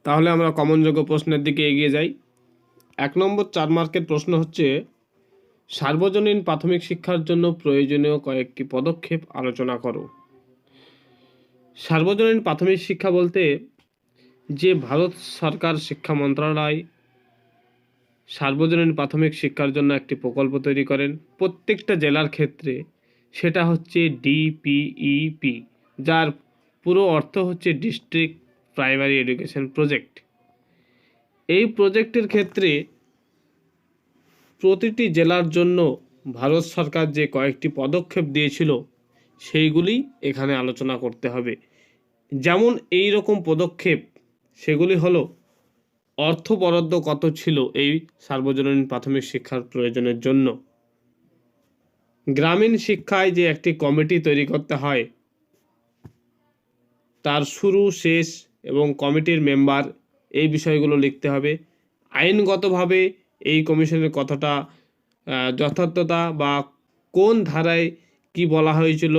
তাহলে আমরা কমনযোগ্য প্রশ্নের দিকে এগিয়ে যাই। 1 নম্বর 4 মার্কের প্রশ্ন হচ্ছে, সার্বজনীন প্রাথমিক শিক্ষার জন্য প্রয়োজনীয় কয়েকটি পদক্ষেপ আলোচনা করো। সার্বজনীন প্রাথমিক শিক্ষা বলতে যে ভারত সরকার শিক্ষা মন্ত্রণালয় সার্বজনীন প্রাথমিক শিক্ষার জন্য একটি প্রকল্প তৈরি করেন প্রত্যেকটা জেলার ক্ষেত্রে, সেটা হচ্ছে ডিপিইপি, যার পুরো অর্থ হচ্ছে ডিস্ট্রিক্ট প্রাইমারি এডুকেশন প্রজেক্ট। এই প্রজেক্টের ক্ষেত্রে প্রতিটি জেলার জন্য ভারত সরকার যে কয়েকটি পদক্ষেপ দিয়েছিল সেইগুলি এখানে আলোচনা করতে হবে। যেমন এই রকম পদক্ষেপ, সেগুলি হলো অর্থ বরাদ্দ কত ছিল এই সার্বজনীন প্রাথমিক শিক্ষার প্রয়োজনের জন্য, গ্রামীণ শিক্ষায় যে একটি কমিটি তৈরি করতে হয় তার শুরু শেষ এবং কমিটির মেম্বার, এই বিষয়গুলো লিখতে হবে। আইনগতভাবে এই কমিশনের কতটা যথার্থতা বা কোন ধারায় কি বলা হয়েছিল,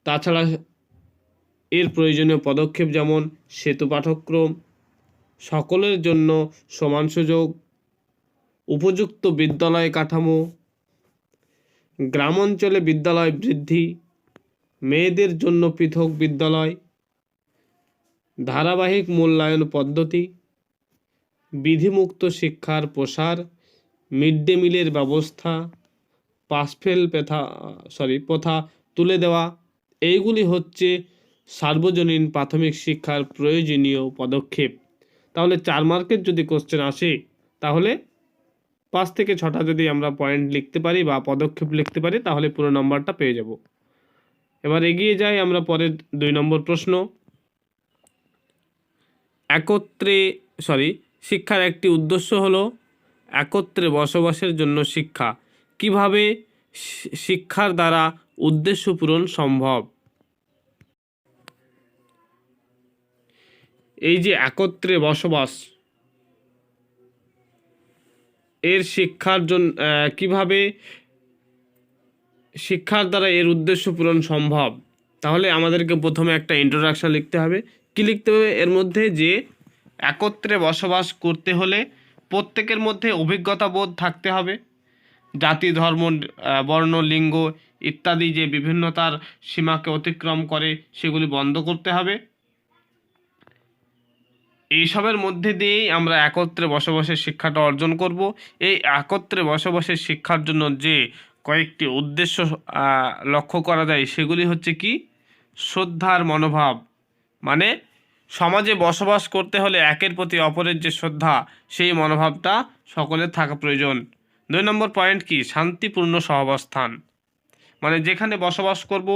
তাছাড়া এর প্রয়োজনীয় পদক্ষেপ যেমন সেতু পাঠ্যক্রম, সকলের জন্য সমান সুযোগ, উপযুক্ত বিদ্যালয় কাঠামো, গ্রাম অঞ্চলে বিদ্যালয় বৃদ্ধি, মেয়েদের জন্য পৃথক বিদ্যালয়, ধারাবাহিক মূল্যায়ন পদ্ধতি, বিধিমুক্ত শিক্ষার প্রসার, মিড ডে মিলের ব্যবস্থা, পাসফেল প্রথা তুলে দেওয়া, এইগুলি হচ্ছে সার্বজনীন প্রাথমিক শিক্ষার প্রয়োজনীয় পদক্ষেপ। তাহলে 4 মার্কের যদি কোশ্চেন আসে, তাহলে 5 থেকে 6টা যদি আমরা পয়েন্ট লিখতে পারি বা পদক্ষেপ লিখতে পারি, তাহলে পুরো নম্বরটা পেয়ে যাব। এবার এগিয়ে যাই আমরা পরের 2 নম্বর প্রশ্ন। শিক্ষার একটি উদ্দেশ্য হলো একত্রে বসবাসের জন্য শিক্ষা। কিভাবে শিক্ষার দ্বারা উদ্দেশ্য পূরণ সম্ভব? এই যে একত্রে বসবাস, এর শিক্ষার জন্য কিভাবে শিক্ষার দ্বারা এর উদ্দেশ্য পূরণ সম্ভব, তাহলে আমাদেরকে প্রথমে একটা ইন্ট্রোডাকশন লিখতে হবে। কি লিখতে হবে? এর মধ্যে যে একত্রে বসবাস করতে হলে প্রত্যেকের মধ্যে অভিজ্ঞতা বোধ থাকতে হবে, জাতি ধর্ম বর্ণ লিঙ্গ ইত্যাদি যে বিভিন্নতার সীমাকে অতিক্রম করে সেগুলি বন্ধ করতে হবে। এইসবের মধ্যে দিয়েই আমরা একত্রে বসবাসের শিক্ষাটা অর্জন করব। এই একত্রে বসবাসের শিক্ষার জন্য যে কয়েকটি উদ্দেশ্য লক্ষ্য করা যায় সেগুলি হচ্ছে কি? শ্রদ্ধার মনোভাব, মানে সমাজে বসবাস করতে হলে একের প্রতি অপরের যে শ্রদ্ধা, সেই মনোভাবটা সকলের থাকা প্রয়োজন। 2 নম্বর পয়েন্ট কি? শান্তিপূর্ণ সহাবস্থান, মানে যেখানে বসবাস করব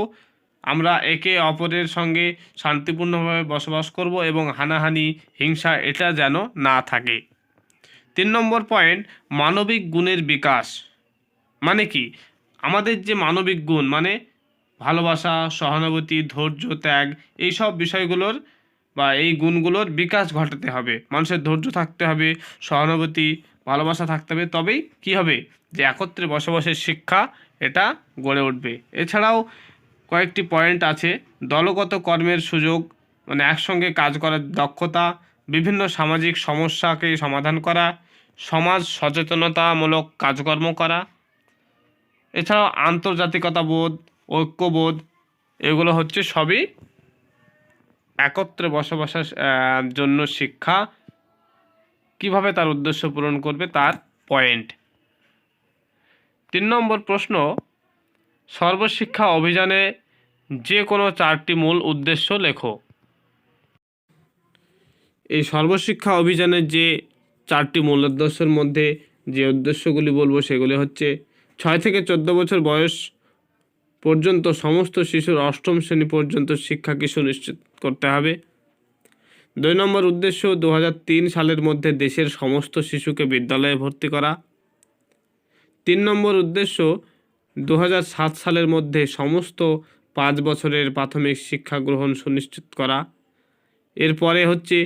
আমরা একে অপরের সঙ্গে শান্তিপূর্ণভাবে বসবাস করব এবং হানাহানি হিংসা এটা যেন না থাকে। 3 নম্বর পয়েন্ট মানবিক গুণের বিকাশ, মানে কি? আমাদের যে মানবিক গুণ, মানে ভালোবাসা, সহানুভূতি, ধৈর্য, ত্যাগ, এই সব বিষয়গুলোর বা এই গুণগুলোর বিকাশ ঘটাতে হবে। মানুষের ধৈর্য থাকতে হবে, সহানুভূতি, ভালোবাসা থাকতে হবে, তবেই কি হবে? যে একত্রে বসবাসের শিক্ষা এটা গড়ে উঠবে। এছাড়াও কয়েকটি পয়েন্ট আছে। দলগত কর্মের সুযোগ, মানে একসঙ্গে কাজ করার দক্ষতা, বিভিন্ন সামাজিক সমস্যাকে সমাধান করা, সমাজ সচেতনতামূলক কাজকর্ম করা, এছাড়াও আন্তর্জাতিকতা বোধ, ঐক্যবোধ, এগুলো হচ্ছে সবই একত্রে বসবাসের জন্য শিক্ষা কিভাবে তার উদ্দেশ্য পূরণ করবে তার পয়েন্ট। 3 নম্বর প্রশ্ন, সর্বশিক্ষা অভিযানে যে কোনো 4টি মূল উদ্দেশ্য লেখো। এই সর্বশিক্ষা অভিযানের যে 4টি মূল উদ্দেশ্যের মধ্যে যে উদ্দেশ্যগুলি বলবো সেগুলি হচ্ছে 6 থেকে 14 বছর বয়স পর্যন্ত সমস্ত শিশুর 8ম শ্রেণী পর্যন্ত শিক্ষাকে সুনিশ্চিত করতে হবে। 2 নম্বর উদ্দেশ্য 2003 সালের মধ্যে দেশের সমস্ত শিশুকে বিদ্যালয়ে ভর্তি করা। 3 নম্বর উদ্দেশ্য 2007 সালের মধ্যে সমস্ত 5 বছরের প্রাথমিক শিক্ষা গ্রহণ সুনিশ্চিত করা। এরপরে হচ্ছে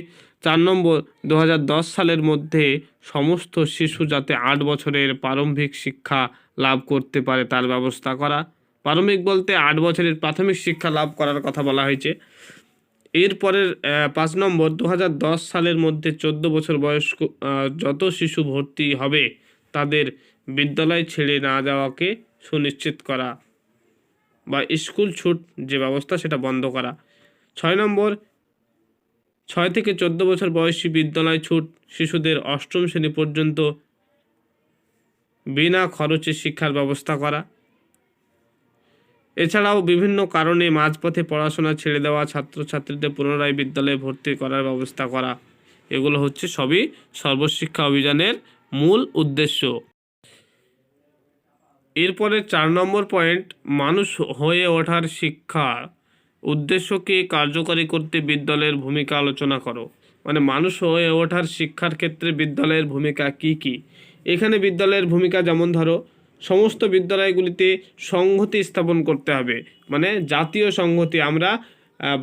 4 নম্বর 2010 সালের মধ্যে সমস্ত শিশু যাতে 8 বছরের প্রারম্ভিক শিক্ষা লাভ করতে পারে তার ব্যবস্থা করা। প্রারম্ভিক বলতে 8 বছরের প্রাথমিক শিক্ষা লাভ করার কথা বলা হয়েছে। এরপরের 5 নম্বর 2010 সালের মধ্যে 14 বছর বয়স্ক যত শিশু ভর্তি হবে তাদের বিদ্যালয় ছেড়ে না যাওয়াকে সুনিশ্চিত করা বা স্কুল ছুট যে ব্যবস্থা সেটা বন্ধ করা। 6 নম্বর 6 থেকে 14 বছর বয়সী বিদ্যালয় ছুট শিশুদের 8ম শ্রেণী পর্যন্ত বিনা খরচে শিক্ষার ব্যবস্থা করা। এছাড়াও বিভিন্ন কারণে মাঝপথে পড়াশোনা ছেড়ে দেওয়া ছাত্রছাত্রীদের পুনরায় বিদ্যালয়ে ভর্তি করার ব্যবস্থা করা। এগুলো হচ্ছে সবই সর্বশিক্ষা অভিযানের মূল উদ্দেশ্য। এরপরে 4 নম্বর পয়েন্ট, মানুষ হয়ে ওঠার শিক্ষা উদ্দেশ্যকে কার্যকরী করতে বিদ্যালয়ের ভূমিকা আলোচনা করো। মানে মানুষ হয়ে ওঠার শিক্ষার ক্ষেত্রে বিদ্যালয়ের ভূমিকা কি কি? এখানে বিদ্যালয়ের ভূমিকা যেমন ধরো, সমস্ত বিদ্যালয়গুলিতে সংহতি স্থাপন করতে হবে। মানে জাতীয় সংহতি, আমরা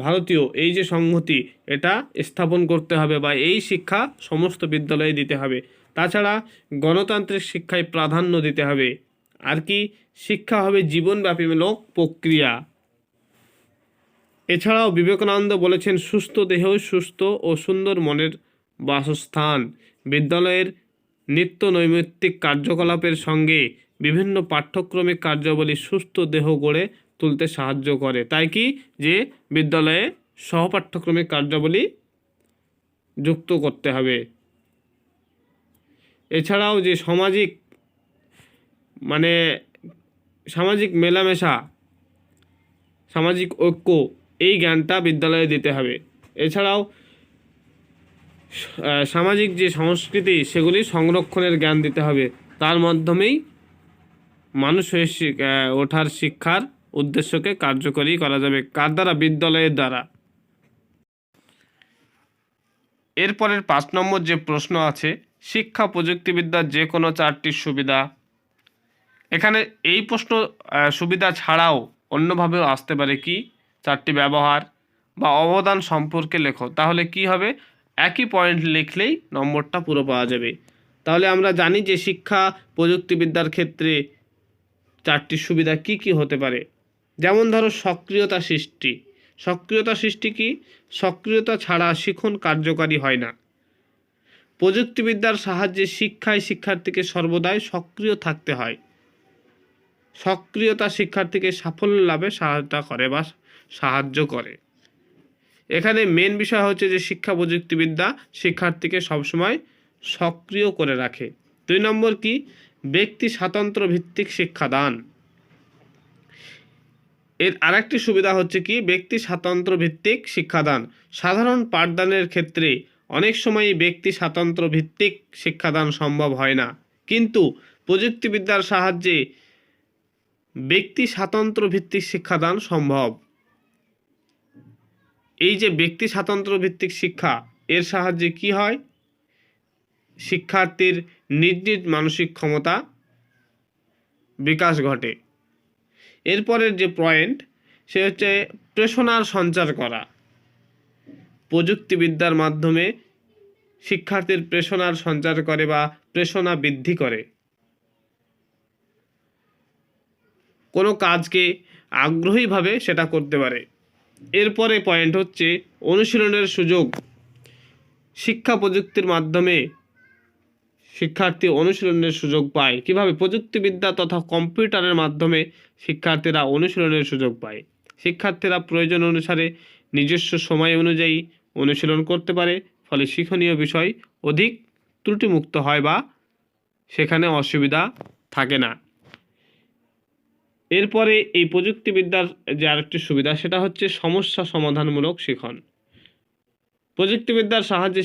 ভারতীয় এই যে সংহতি এটা স্থাপন করতে হবে বা এই শিক্ষা সমস্ত বিদ্যালয়ে দিতে হবে। তাছাড়া গণতান্ত্রিক শিক্ষায় প্রাধান্য দিতে হবে। আর কি, শিক্ষা হবে জীবনব্যাপীমূলক প্রক্রিয়া। এছাড়াও বিবেকানন্দ বলেছেন, সুস্থ দেহ সুস্থ ও সুন্দর মনের বাসস্থান। বিদ্যালয়ের নিত্য নৈমিত্তিক কার্যকলাপের সঙ্গে বিভিন্ন পাঠ্যক্রমিক কার্যাবলী সুস্থ দেহ গড়ে তুলতে সাহায্য করে। তাই কি যে বিদ্যালয়ে সহপাঠ্যক্রমিক কার্যাবলী যুক্ত করতে হবে। এছাড়াও যে সামাজিক মেলামেশা, সামাজিক ঐক্য, এই জ্ঞানটা বিদ্যালয়ে দিতে হবে। এছাড়াও সামাজিক যে সংস্কৃতি সেগুলি সংরক্ষণের জ্ঞান দিতে হবে। তার মাধ্যমেই মানুষ হয়ে ওঠার শিক্ষার উদ্দেশ্যকে কার্যকরী করা যাবে। কার দ্বারা? বিদ্যালয়ের দ্বারা। এরপরের 5 নম্বর যে প্রশ্ন আছে, শিক্ষা প্রযুক্তিবিদ্যার যে কোনো 4টি সুবিধা। এখানে এই প্রশ্ন সুবিধা ছাড়াও অন্যভাবেও আসতে পারে। কি 4টি ব্যবহার বা অবদান সম্পর্কে লেখো। তাহলে কি হবে, একই পয়েন্ট লিখলেই নম্বরটা পুরো পাওয়া যাবে। তাহলে আমরা জানি যে শিক্ষা প্রযুক্তিবিদ্যার ক্ষেত্রে 4টি সুবিধা কি কি হতে পারে। যেমন ধরো, সক্রিয়তা সৃষ্টি। সক্রিয়তা সৃষ্টি কি? সক্রিয়তা ছাড়া শিখন কার্যকারী হয় না। প্রযুক্তিবিদ্যার সাহায্যে শিক্ষার্থীকে সর্বদাই সক্রিয় থাকতে হয়। সক্রিয়তা শিক্ষার্থীকে সাফল্য লাভে সহায়তা করে বা সাহায্য করে। এখানে মেন বিষয় হচ্ছে যে শিক্ষা প্রযুক্তিবিদ্যা শিক্ষার্থীকে সবসময় সক্রিয় করে রাখে। 2 নম্বর কি? ব্যক্তি স্বাতন্ত্র্য ভিত্তিক শিক্ষাদান। এর আরেকটি সুবিধা হচ্ছে কি? ব্যক্তি স্বাতন্ত্র্য ভিত্তিক শিক্ষাদান। সাধারণ পাঠদানের ক্ষেত্রে অনেক সময় ব্যক্তি স্বাতন্ত্র্য ভিত্তিক শিক্ষাদান সম্ভব হয় না, কিন্তু প্রযুক্তিবিদ্যার সাহায্যে ব্যক্তি স্বাতন্ত্র্য ভিত্তিক শিক্ষাদান সম্ভব। এই যে ব্যক্তি স্বাতন্ত্র্য ভিত্তিক শিক্ষা, এর সাহায্যে কি হয়? শিক্ষার্থীর নিজ নিজ মানসিক ক্ষমতা বিকাশ ঘটে। এরপরের যে পয়েন্ট, সে হচ্ছে প্রেরণার সঞ্চার করা। প্রযুক্তিবিদ্যার মাধ্যমে শিক্ষার্থীর প্রেরণার সঞ্চার করে বা প্রেরণা বৃদ্ধি করে। কোনো কাজকে আগ্রহীভাবে সেটা করতে পারে। এরপরে পয়েন্ট হচ্ছে অনুশীলনের সুযোগ। শিক্ষা প্রযুক্তির মাধ্যমে শিক্ষার্থী অনুশীলনের সুযোগ পায়। কিভাবে? প্রযুক্তিবিদ্যা তথা কম্পিউটারের মাধ্যমে শিক্ষার্থীরা অনুশীলনের সুযোগ পায়। শিক্ষার্থীরা প্রয়োজন অনুসারে নিজস্ব সময় অনুযায়ী অনুশীলন করতে পারে, ফলে শিক্ষণীয় বিষয় অধিক ত্রুটিমুক্ত হয় বা সেখানে অসুবিধা থাকে না। এরপরে এই প্রযুক্তিবিদ্যার যে আরেকটি সুবিধা, সেটা হচ্ছে সমস্যা সমাধানমূলক শিখন। প্রযুক্তিবিদ্যার সাহায্যে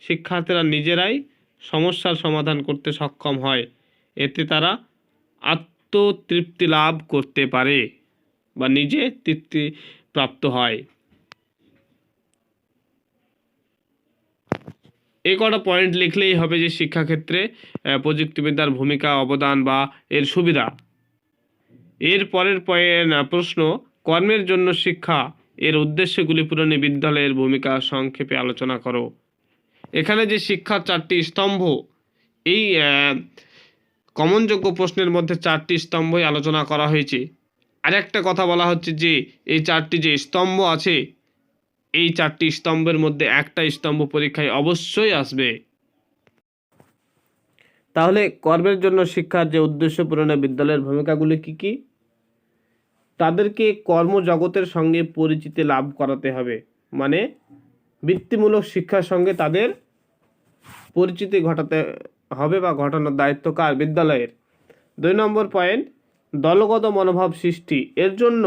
শিক্ষার্থীরা নিজেরাই সমস্যার সমাধান করতে সক্ষম হয়। এতে তারা আত্মতৃপ্তি লাভ করতে পারে বা নিজে তৃপ্তি প্রাপ্ত হয়। এই কটা পয়েন্ট লিখলেই হবে যে শিক্ষাক্ষেত্রে প্রযুক্তিবিদ্যার ভূমিকা, অবদান বা এর সুবিধা। এর পরের প্রশ্ন, কর্মের জন্য শিক্ষা এর উদ্দেশ্যগুলি পূরণে বিদ্যালয়ের ভূমিকা সংক্ষেপে আলোচনা করো। এখানে যে শিক্ষার 4টি স্তম্ভ, এই কমনযোগ্য প্রশ্নের মধ্যে 4টি স্তম্ভই আলোচনা করা হয়েছে। আরেকটা কথা বলা হচ্ছে যে এই 4টি যে স্তম্ভ আছে এই 4টি স্তম্ভের মধ্যে একটা স্তম্ভ পরীক্ষায় অবশ্যই আসবে। তাহলে কর্মের জন্য শিক্ষার যে উদ্দেশ্য পূরণে বিদ্যালয়ের ভূমিকাগুলি কি কি? তাদেরকে কর্মজগতের সঙ্গে পরিচিতি লাভ করাতে হবে, মানে বৃত্তিমূলক শিক্ষার সঙ্গে তাদের পরিচিতি ঘটাতে হবে বা ঘটানোর দায়িত্ব কার? বিদ্যালয়ের। 2 নম্বর পয়েন্ট, দলগত মনোভাব সৃষ্টি। এর জন্য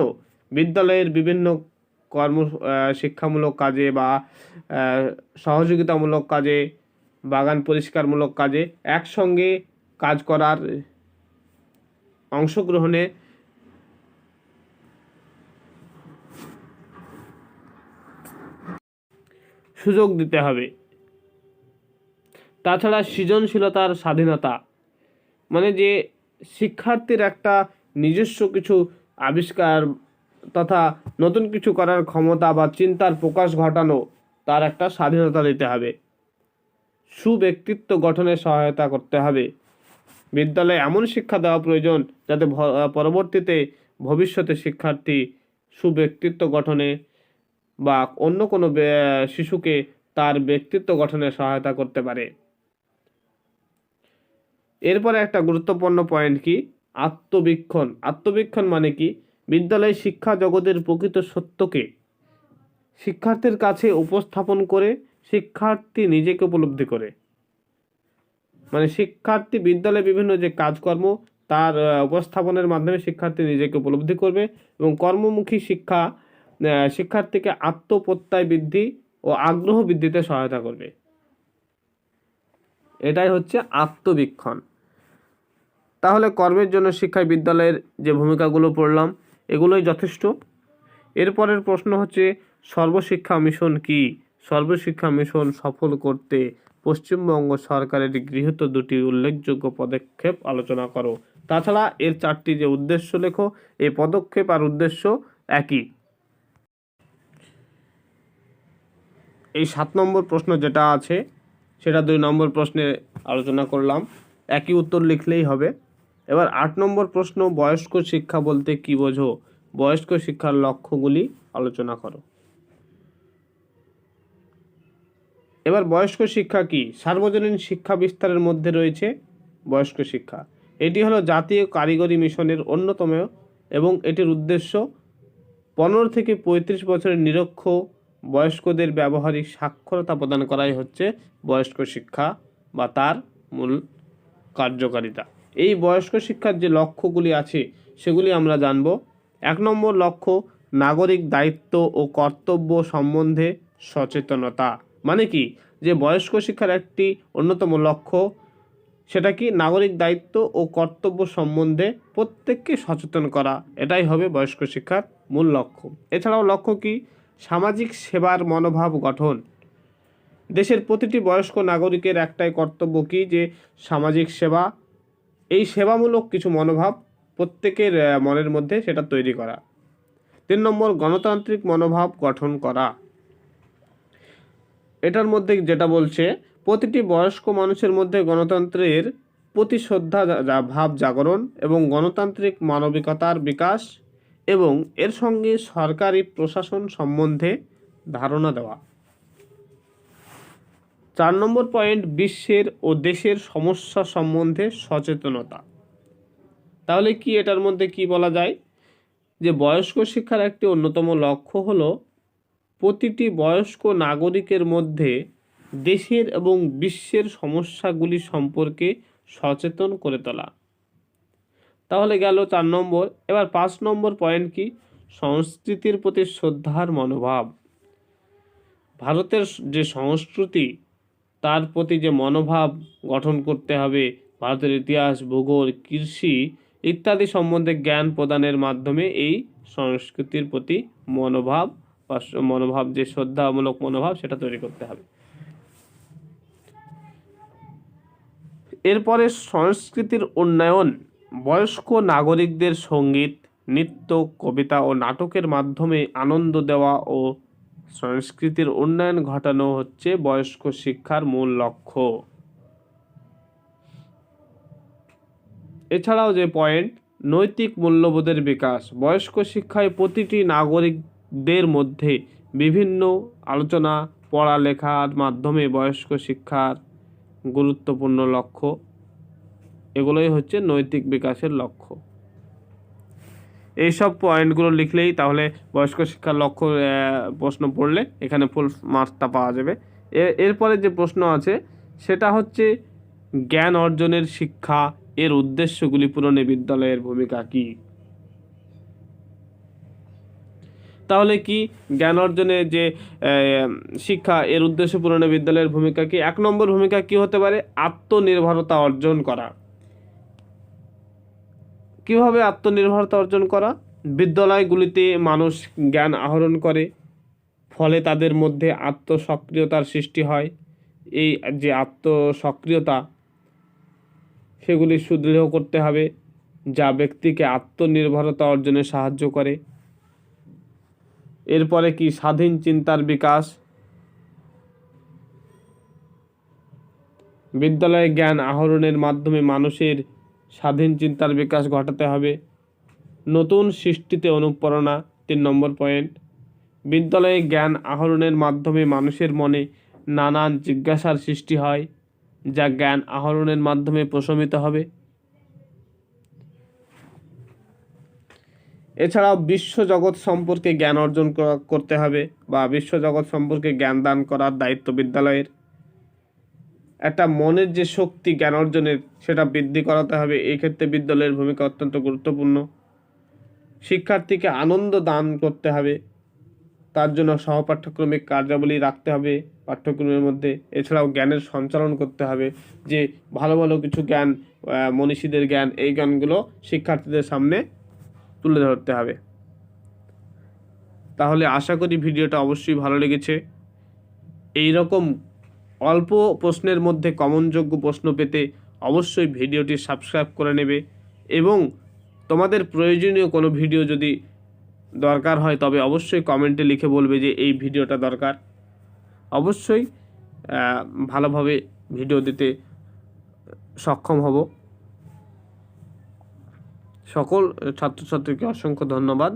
বিদ্যালয়ের বিভিন্ন কর্ম শিক্ষামূলক কাজে বা সহযোগিতামূলক কাজে, বাগান পরিষ্কারমূলক কাজে একসঙ্গে কাজ করার, অংশগ্রহণে সুযোগ দিতে হবে। তাছাড়া সৃজনশীলতার স্বাধীনতা, মানে যে শিক্ষার্থীর একটা নিজস্ব কিছু আবিষ্কার তথা নতুন কিছু করার ক্ষমতা বা চিন্তার প্রকাশ ঘটানো, তার একটা স্বাধীনতা দিতে হবে। সুব্যক্তিত্ব গঠনে সহায়তা করতে হবে। বিদ্যালয়ে এমন শিক্ষা দেওয়া প্রয়োজন যাতে পরবর্তীতে ভবিষ্যতে শিক্ষার্থী সুব্যক্তিত্ব গঠনে বা অন্য কোনো শিশুকে তার ব্যক্তিত্ব গঠনে সহায়তা করতে পারে। এরপরে একটা গুরুত্বপূর্ণ পয়েন্ট কি? আত্মবীক্ষণ। আত্মবীক্ষণ মানে কি? বিদ্যালয় শিক্ষা জগতের প্রকৃত সত্যকে শিক্ষার্থীর কাছে উপস্থাপন করে শিক্ষার্থী নিজেকে উপলব্ধি করে, মানে শিক্ষার্থী বিদ্যালয়ে বিভিন্ন যে কাজকর্ম তার উপস্থাপনের মাধ্যমে শিক্ষার্থী নিজেকে উপলব্ধি করবে এবং কর্মমুখী শিক্ষা শিক্ষার্থীকে আত্মপ্রত্যয় বৃদ্ধি ও আগ্রহ বৃদ্ধিতে সহায়তা করবে। এটাই হচ্ছে আত্মবীক্ষণ। তাহলে কর্মের জন্য শিক্ষায় বিদ্যালয়ের যে ভূমিকাগুলো পড়লাম এগুলোই যথেষ্ট। এরপরের প্রশ্ন হচ্ছে সর্বশিক্ষা মিশন কি? সর্বশিক্ষা মিশন সফল করতে পশ্চিমবঙ্গ সরকারের গৃহীত 2টি উল্লেখযোগ্য পদক্ষেপ আলোচনা করো। তাছাড়া এর 4টি যে উদ্দেশ্য লেখো, এই পদক্ষেপ আর উদ্দেশ্য একই। এই 7 নম্বর প্রশ্ন যেটা আছে সেটা 2 নম্বর প্রশ্নে আলোচনা করলাম, একই উত্তর লিখলেই হবে। এবার 8 নম্বর প্রশ্ন, বয়স্ক শিক্ষা বলতে কি বোঝো? বয়স্ক শিক্ষার লক্ষ্যগুলি আলোচনা করো। এবার বয়স্ক শিক্ষা কি? সার্বজনীন শিক্ষা বিস্তারের মধ্যে রয়েছে বয়স্ক শিক্ষা। এটি হলো জাতীয় কারিগরি মিশনের অন্যতম এবং এটির উদ্দেশ্য 15 থেকে 35 বছরের নিরক্ষ বয়স্কদের ব্যবহারিক সাক্ষরতা প্রদান করাই হচ্ছে বয়স্ক শিক্ষা বা তার মূল কার্যকারিতা। এই বয়স্ক শিক্ষার যে লক্ষ্যগুলি আছে সেগুলি আমরা জানব। 1 নম্বর লক্ষ্য, নাগরিক দায়িত্ব ও কর্তব্য সম্বন্ধে সচেতনতা। মানে কি? যে বয়স্ক শিক্ষার একটি অন্যতম লক্ষ্য সেটা কি? নাগরিক দায়িত্ব ও কর্তব্য সম্বন্ধে প্রত্যেককে সচেতন করা, এটাই হবে বয়স্ক শিক্ষার মূল লক্ষ্য। এছাড়াও লক্ষ্য কি? সামাজিক সেবার মনোভাব গঠন। দেশের প্রতিটি বয়স্ক নাগরিকের একটাই কর্তব্য কি? যে সামাজিক সেবা, এই সেবামূলক কিছু মনোভাব প্রত্যেকের মনের মধ্যে সেটা তৈরি করা। 3 নম্বর, গণতান্ত্রিক মনোভাব গঠন করা। এটার মধ্যে যেটা বলছে প্রতিটি বয়স্ক মানুষের মধ্যে গণতন্ত্রের প্রতি শ্রদ্ধা ভাব জাগরণ এবং গণতান্ত্রিক মানবিকতার বিকাশ এবং এর সঙ্গে সরকারি প্রশাসন সম্বন্ধে ধারণা দেওয়া। 4 নম্বর পয়েন্ট, বিশ্বের ও দেশের সমস্যা সম্বন্ধে সচেতনতা। তাহলে কি এটার মধ্যে কি বলা যায়? যে বয়স্ক শিক্ষার একটি অন্যতম লক্ষ্য হলো প্রতিটি বয়স্ক নাগরিকের মধ্যে দেশের এবং বিশ্বের সমস্যাগুলি সম্পর্কে সচেতন করে তোলা। তাহলে গেল 4 নম্বর। এবার 5 নম্বর পয়েন্ট কি? সংস্কৃতির প্রতি শ্রদ্ধার মনোভাব। ভারতের যে সংস্কৃতি তার প্রতি যে মনোভাব গঠন করতে হবে, ভারতের ইতিহাস, ভূগোল, কৃষি ইত্যাদি সম্বন্ধে জ্ঞান প্রদানের মাধ্যমে এই সংস্কৃতির প্রতি মনোভাব যে শ্রদ্ধামূলক মনোভাব সেটা তৈরি করতে হবে। এরপরে সংস্কৃতির উন্নয়ন, বয়স্ক নাগরিকদের সঙ্গীত, নৃত্য, কবিতা ও নাটকের মাধ্যমে আনন্দ দেওয়া ও সংস্কৃতির উন্নয়ন ঘটানো হচ্ছে বয়স্ক শিক্ষার মূল লক্ষ্য। এছাড়াও যে পয়েন্ট, নৈতিক মূল্যবোধের বিকাশ। বয়স্ক শিক্ষায় প্রতিটি নাগরিকদের মধ্যে বিভিন্ন আলোচনা পড়ালেখার মাধ্যমে বয়স্ক শিক্ষার গুরুত্বপূর্ণ লক্ষ্য, এগুলোই হচ্ছে নৈতিক বিকাশের লক্ষ্য। এইসব পয়েন্টগুলো লিখলেই তাহলে বয়স্ক শিক্ষার লক্ষ্য প্রশ্ন পড়লে এখানে ফুল মার্কসটা পাওয়া যাবে। এরপরে যে প্রশ্ন আছে সেটা হচ্ছে জ্ঞান অর্জনের শিক্ষা এর উদ্দেশ্যগুলি পূরণে বিদ্যালয়ের ভূমিকা কী? তাহলে কি জ্ঞান অর্জনে যে শিক্ষা এর উদ্দেশ্য পূরণে বিদ্যালয়ের ভূমিকা কি? 1 নম্বর ভূমিকা কি হতে পারে? আত্মনির্ভরতা অর্জন করা। কিভাবে আত্মনির্ভরতা অর্জন করা? বিদ্যালয়গুলিতে মানুষ জ্ঞান আহরণ করে, ফলে তাদের মধ্যে আত্মসক্রিয়তার সৃষ্টি হয়। এই যে আত্মসক্রিয়তা সেগুলি সুদৃঢ় করতে হবে, যা ব্যক্তিকে আত্মনির্ভরতা অর্জনে সাহায্য করে। এরপরে কি? স্বাধীন চিন্তার বিকাশ। বিদ্যালয়ে জ্ঞান আহরণের মাধ্যমে মানুষের স্বাধীন চিন্তার বিকাশ ঘটাতে হবে। নতুন সৃষ্টিতে অনুপ্রেরণা 3 নম্বর পয়েন্ট। বিদ্যালয়ে জ্ঞান আহরণের মাধ্যমে মানুষের মনে নানান জিজ্ঞাসার সৃষ্টি হয়, যা জ্ঞান আহরণের মাধ্যমে প্রশমিত হবে। এছাড়াও বিশ্বজগৎ সম্পর্কে জ্ঞান অর্জন করতে হবে, বা বিশ্বজগৎ সম্পর্কে জ্ঞান দান করার দায়িত্ব বিদ্যালয়ের। একটা মনের যে শক্তি জ্ঞান অর্জনের, সেটা বৃদ্ধি করাতে হবে। এই ক্ষেত্রে বিদ্যালয়ের ভূমিকা অত্যন্ত গুরুত্বপূর্ণ। শিক্ষার্থীকে আনন্দ দান করতে হবে, তার জন্য সহপাঠ্যক্রমিক কার্যাবলী রাখতে হবে পাঠ্যক্রমের মধ্যে। এছাড়াও জ্ঞানের সঞ্চালন করতে হবে, যে ভালো ভালো কিছু জ্ঞান, মনীষীদের জ্ঞান, এই জ্ঞানগুলো শিক্ষার্থীদের সামনে তুলে ধরতে হবে। তাহলে আশা করি ভিডিওটা অবশ্যই ভালো লেগেছে। এই রকম অল্প প্রশ্নের মধ্যে কমনযোগ্য প্রশ্ন পেতে অবশ্যই ভিডিওটি সাবস্ক্রাইব করে নেবে, এবং তোমাদের প্রয়োজনীয় কোনো ভিডিও যদি দরকার হয় তবে অবশ্যই কমেন্টে লিখে বলবে যে এই ভিডিওটা দরকার। অবশ্যই ভালোভাবে ভিডিও দিতে সক্ষম হব। সকল ছাত্রছাত্রীকে অসংখ্য ধন্যবাদ।